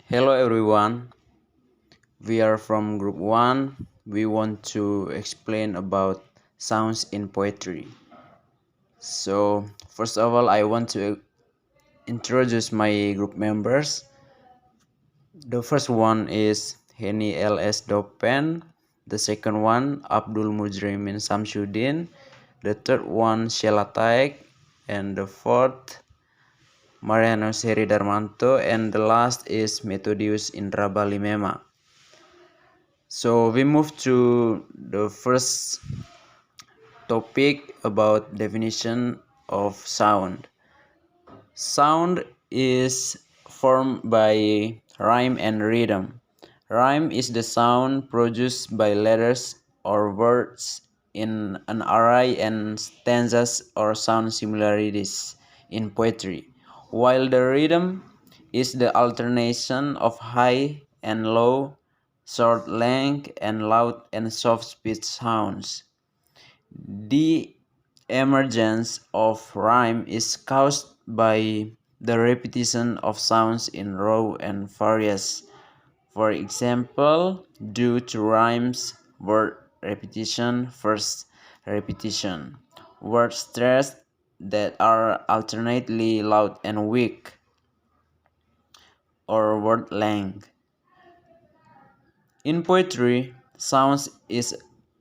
Hello everyone, we are from group 1. We want to explain about sounds in poetry. So, first of all, I want to introduce my group members. The first one is Heni LS Dopen, the second one Abdul Mujrimin Samsudin, the third one Sheila Taek, and the fourth Mariano Seri Darmanto, and the last is Methodius Indra Balimema. So we move to the first topic about definition of sound. Sound is formed by rhyme and rhythm. Rhyme is the sound produced by letters or words in an array and stanzas or sound similarities in poetry, while the rhythm is the alternation of high and low, short length, and loud and soft pitch sounds. The emergence of rhyme is caused by the repetition of sounds in row and various. For example, due to rhymes, word repetition, verse repetition, word stress that are alternately loud and weak, or word length. In poetry, sounds is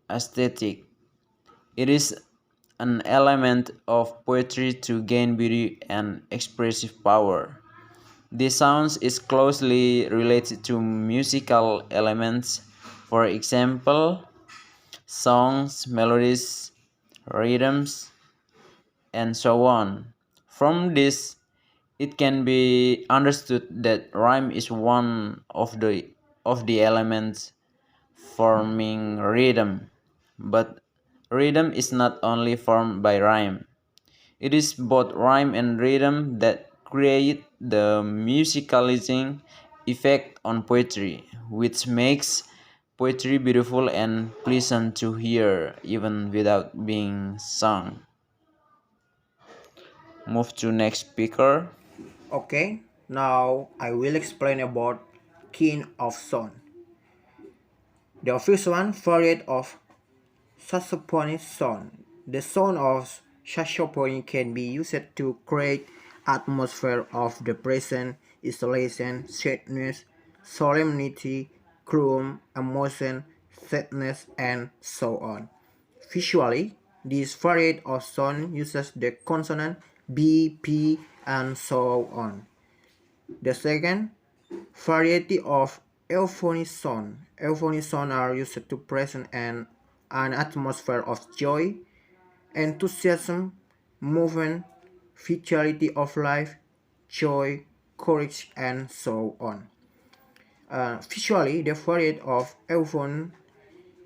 aesthetic. It is an element of poetry to gain beauty and expressive power. The sounds is closely related to musical elements, for example, songs, melodies, rhythms, and so on. From this, it can be understood that rhyme is one of the elements forming rhythm, but rhythm is not only formed by rhyme. It is both rhyme and rhythm that create the musicalizing effect on poetry, which makes poetry beautiful and pleasant to hear even without being sung. Move to next speaker. Okay, now I will explain about kin of sound. The first one, variant of saxophonic sound. The sound of saxophone can be used to create atmosphere of the present, isolation, sadness, solemnity, gloom, emotion, sadness, and so on. Visually, this variety of sound uses the consonant B, P, and so on. The second, variety of euphonic sound. Euphonic sound are used to present an atmosphere of joy, enthusiasm, movement, vitality of life, joy, courage, and so on. Visually, the variety of euphony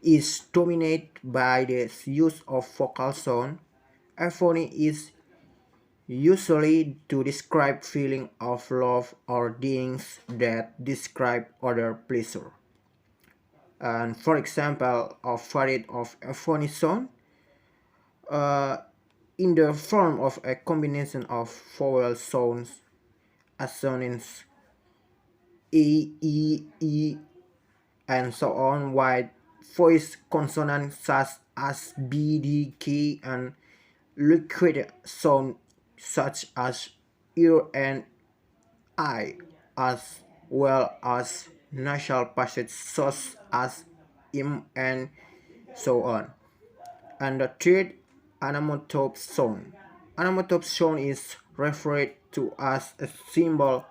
is dominated by the use of vocal sound. Euphony is usually to describe feeling of love or things that describe other pleasure. And for example, of variety of euphonic sound, uh, in the form of a combination of vowel sounds, assonance, e, and so on, while voice consonants such as b, d, k, and liquid sound such as ear and I, as well as nasal passage such as im and so on. And the third, onomatope sound. Onomatope sound is referred to as a symbol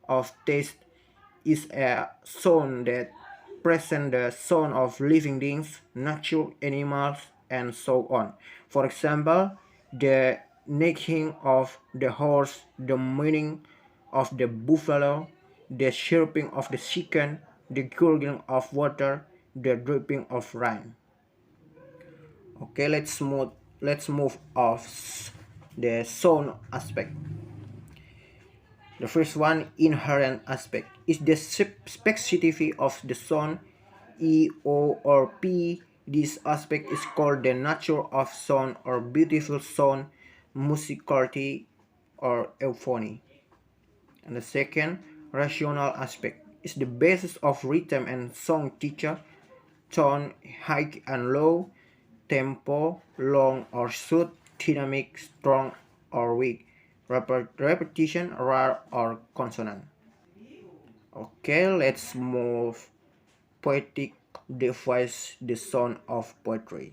of taste, is a sound that presents the sound of living things, natural animals, and so on. For example, the neighing of the horse, the mooing of the buffalo, the chirping of the chicken, the gurgling of water, the dripping of rain. Okay, let's move off the sound aspect. The first one, inherent aspect, is the specificity of the sound, E, O, or P. This aspect is called the nature of sound or beautiful sound, musicality, or euphony. And the second, rational aspect. is the basis of rhythm and song teacher. Tone, high and low, tempo, long or short, dynamic, strong or weak, repetition, rare or consonant. Okay, let's move poetic device the sound of poetry.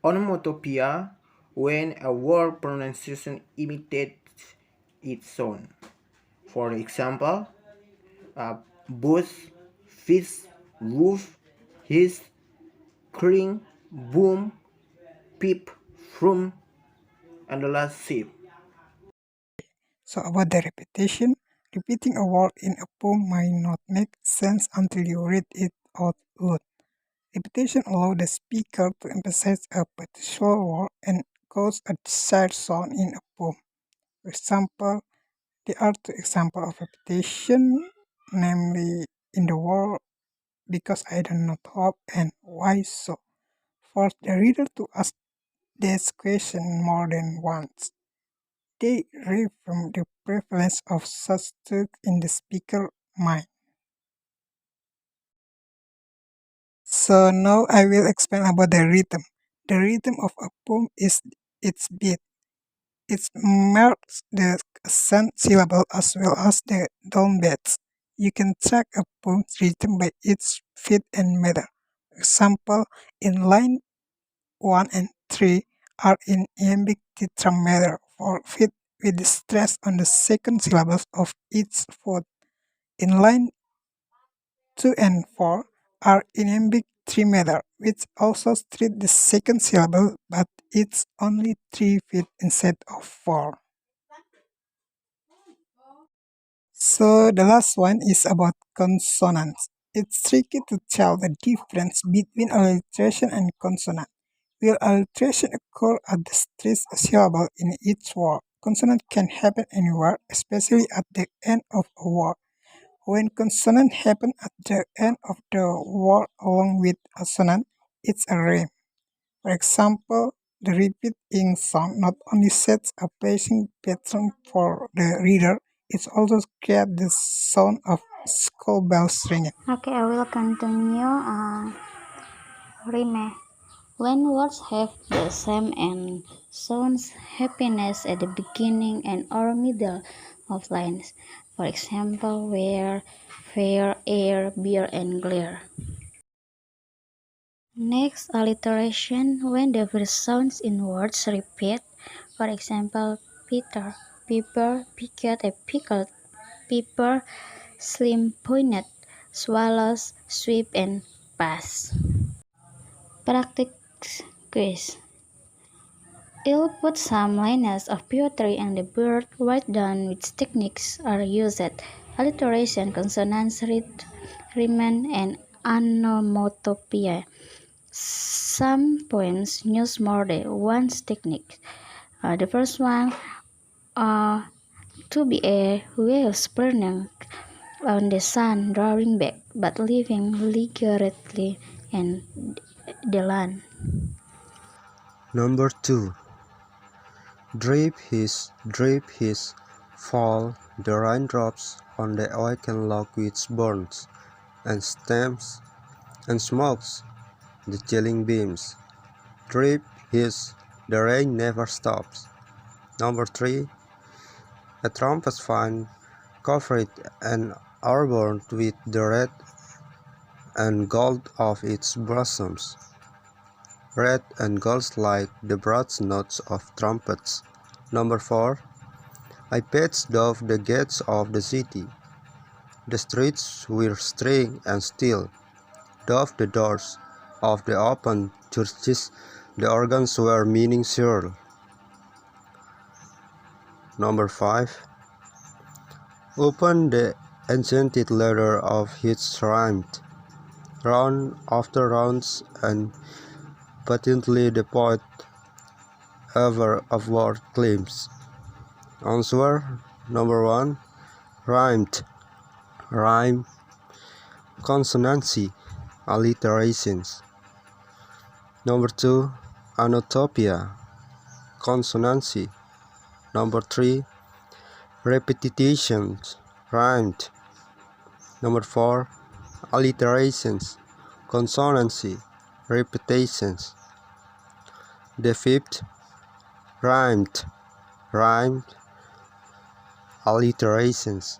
Onomatopoeia, when a word pronunciation imitates its sound. For example, booth, fish, roof, hiss, cling, boom, peep, from, and the last sip. So about the repetition, repeating a word in a poem might not make sense until you read it out loud. Repetition allows the speaker to emphasize a particular word and cause a desired sound in a poem. For example, there are two examples of repetition, namely in the word because I do not hope and why so. For the reader to ask this question more than once, they reaffirm the prevalence of such truth in the speaker mind. So now I will explain about the rhythm. The rhythm of a poem is its beat. It marks the ascent syllable as well as the down beats. You can track a poem's rhythm by its beat and meter. For example, in line 1 and 3 are in iambic tetrameter for feet with the stress on the second syllables of each foot. In line 2 and 4 are in iambic trimeter, which also treat the second syllable, but it's only 3 feet instead of 4. So the last one is about consonants. It's tricky to tell the difference between alliteration and consonant. Will alliteration occur at the stressed syllable in each word? Consonant can happen anywhere, especially at the end of a word. When consonant happen at the end of the word along with assonant, it's a rhyme. For example, the repeat ing sound not only sets a pacing pattern for the reader, it also creates the sound of school bells ringing. Okay, I will continue. Rime. When words have the same end, sounds happiness at the beginning and or middle of lines. For example, where, fair, air, beer, and glare. Next, alliteration. When the first sounds in words repeat. For example, Peter, pepper, picket, a pickled, pepper, slim, pointed, swallows, sweep, and pass. Practice quiz. I'll put some lines of poetry and the bird write down which techniques are used. Alliteration, consonants, rhyme, and onomatopoeia. Some poems use more than one technique. The first one, to be a way of spurning on the sun, drawing back, but leaving legitimately in the land. Number 2. Drip his, fall the raindrops on the awakened log which burns, and stamps and smokes the chilling beams. Drip his, the rain never stops. Number 3. A trumpet vine covered and adorned with the red and gold of its blossoms. Red and gold like the broad notes of trumpets. Number 4. I paced off the gates of the city. The streets were straight and still. Doff the doors of the open churches, the organs were meaning sure. Number 5. Open the enchanted ladder of his rhymed, round after rounds, and patently the poet ever upward claims. Answer number 1. Rhymed, rhyme, consonancy, alliterations. Number 2. Onomatopoeia, consonancy. Number 3. Repetitions, rhymed. Number 4. Alliterations, consonancy, repetitions. The 5th, rhymed, alliterations.